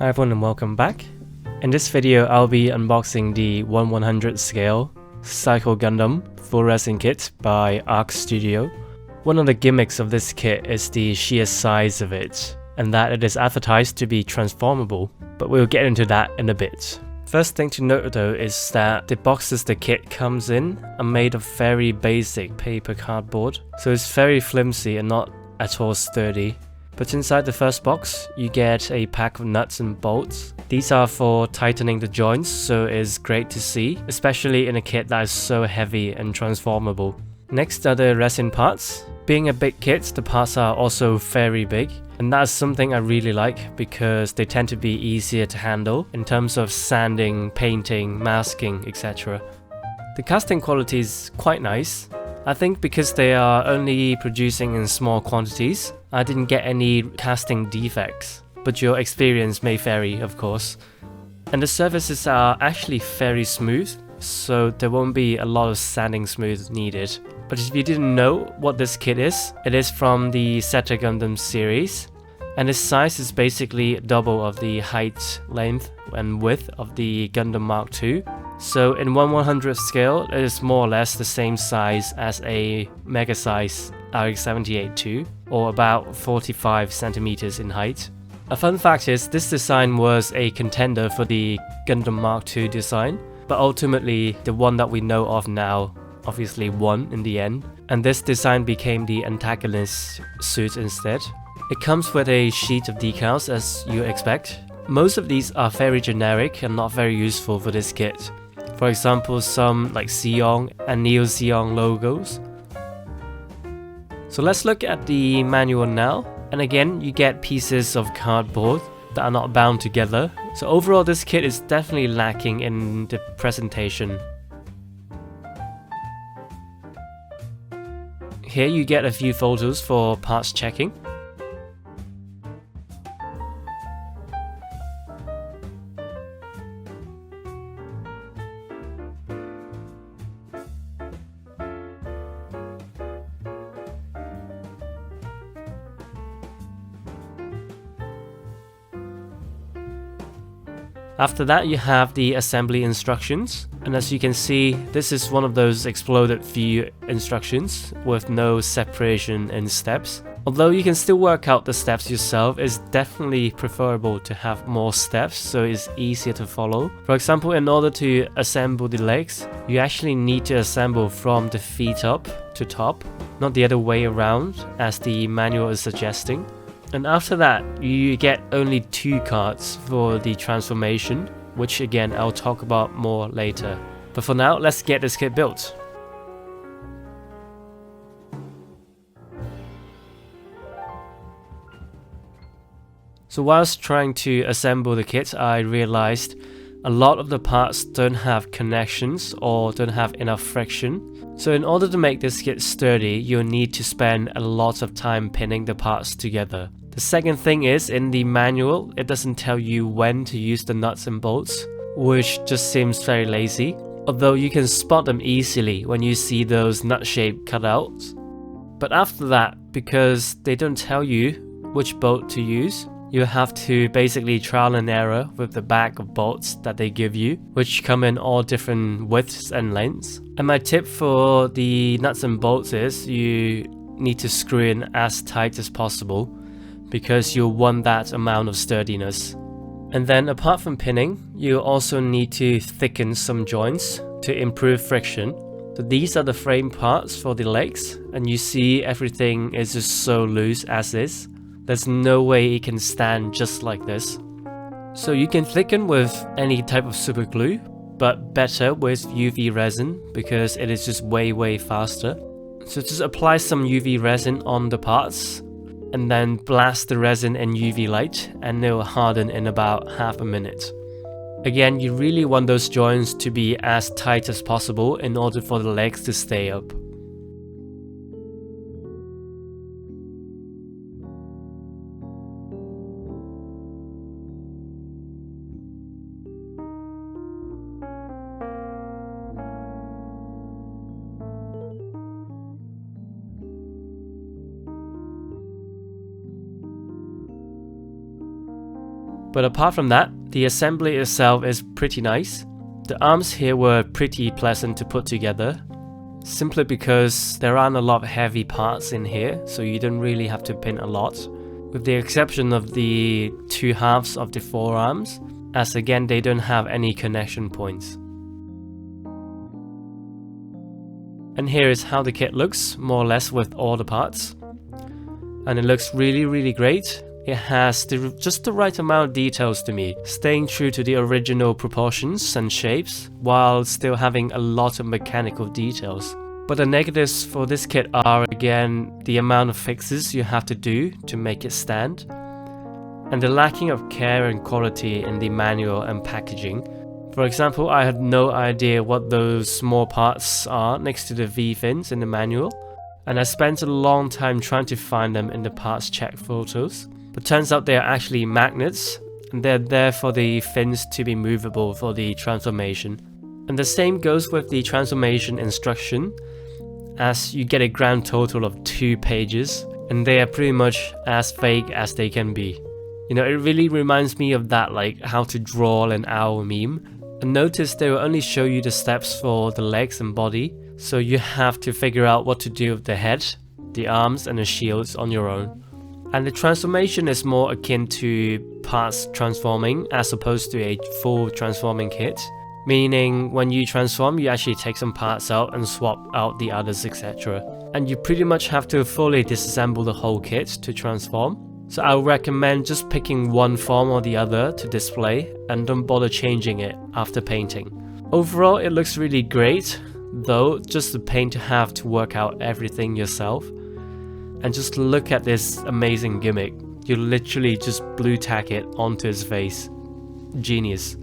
Hi everyone and welcome back. In this video I'll be unboxing the 1/100 scale Cycle Gundam full resin kit by Arc Studio. One of the gimmicks of this kit is the sheer size of it, and that it is advertised to be transformable, but we'll get into that in a bit. First thing to note though is that the boxes the kit comes in are made of very basic paper cardboard, so it's very flimsy and not at all sturdy. But inside the first box, you get a pack of nuts and bolts. These are for tightening the joints, so it's great to see, especially in a kit that is so heavy and transformable. Next are the resin parts. Being a big kit, the parts are also very big, and that's something I really like because they tend to be easier to handle in terms of sanding, painting, masking, etc. The casting quality is quite nice. I think because they are only producing in small quantities, I didn't get any casting defects, but your experience may vary, of course. And the surfaces are actually very smooth, so there won't be a lot of sanding smooth needed. But if you didn't know what this kit is, it is from the Zeta Gundam series, and its size is basically double of the height, length, and width of the Gundam Mark II. So in 1/100th scale, it is more or less the same size as a mega size RX-78-2, or about 45 centimeters in height. A fun fact is, this design was a contender for the Gundam Mark II design, but ultimately the one that we know of now obviously won in the end, and this design became the antagonist suit instead. It comes with a sheet of decals as you expect. Most of these are very generic and not very useful for this kit. For example, some like Zeong and Neo Zeong logos. So let's look at the manual now, and again you get pieces of cardboard that are not bound together. So overall this kit is definitely lacking in the presentation. Here you get a few photos for parts checking. After that you have the assembly instructions, and as you can see, this is one of those exploded view instructions with no separation in steps. Although you can still work out the steps yourself, it's definitely preferable to have more steps so it's easier to follow. For example, in order to assemble the legs, you actually need to assemble from the feet up to top, not the other way around as the manual is suggesting. And after that, you get only 2 cards for the transformation, which again I'll talk about more later. But for now, let's get this kit built. So whilst trying to assemble the kit, I realized a lot of the parts don't have connections or don't have enough friction. So in order to make this kit sturdy, you'll need to spend a lot of time pinning the parts together. The second thing is, in the manual, it doesn't tell you when to use the nuts and bolts, which just seems very lazy. Although you can spot them easily when you see those nut-shaped cutouts. But after that, because they don't tell you which bolt to use, you have to basically trial and error with the bag of bolts that they give you, which come in all different widths and lengths. And my tip for the nuts and bolts is you need to screw in as tight as possible, because you'll want that amount of sturdiness. And then apart from pinning, you also need to thicken some joints to improve friction. So these are the frame parts for the legs, and you see everything is just so loose as is. There's no way it can stand just like this. So you can thicken with any type of super glue, but better with UV resin because it is just way faster. So just apply some UV resin on the parts, and then blast the resin in UV light, and it will harden in about half a minute. Again, you really want those joints to be as tight as possible in order for the legs to stay up. But apart from that, the assembly itself is pretty nice. The arms here were pretty pleasant to put together, simply because there aren't a lot of heavy parts in here, so you don't really have to pin a lot, with the exception of the two halves of the forearms, as again they don't have any connection points. And here is how the kit looks, more or less with all the parts. And it looks really great. It has just the right amount of details to me, staying true to the original proportions and shapes, while still having a lot of mechanical details. But the negatives for this kit are, again, the amount of fixes you have to do to make it stand, and the lacking of care and quality in the manual and packaging. For example, I had no idea what those small parts are next to the V-fins in the manual, and I spent a long time trying to find them in the parts check photos. But turns out they are actually magnets, and they're there for the fins to be movable for the transformation. And the same goes with the transformation instruction, as you get a grand total of 2 pages, and they are pretty much as vague as they can be. You know, it really reminds me of that, like how to draw an owl meme. And notice they will only show you the steps for the legs and body, so you have to figure out what to do with the head, the arms and the shields on your own. And the transformation is more akin to parts transforming as opposed to a full transforming kit, meaning when you transform you actually take some parts out and swap out the others, etc. And you pretty much have to fully disassemble the whole kit to transform. So I would recommend just picking one form or the other to display and don't bother changing it after painting. Overall it looks really great, though just a pain to have to work out everything yourself. And just look at this amazing gimmick. You literally just blue tack it onto his face. Genius.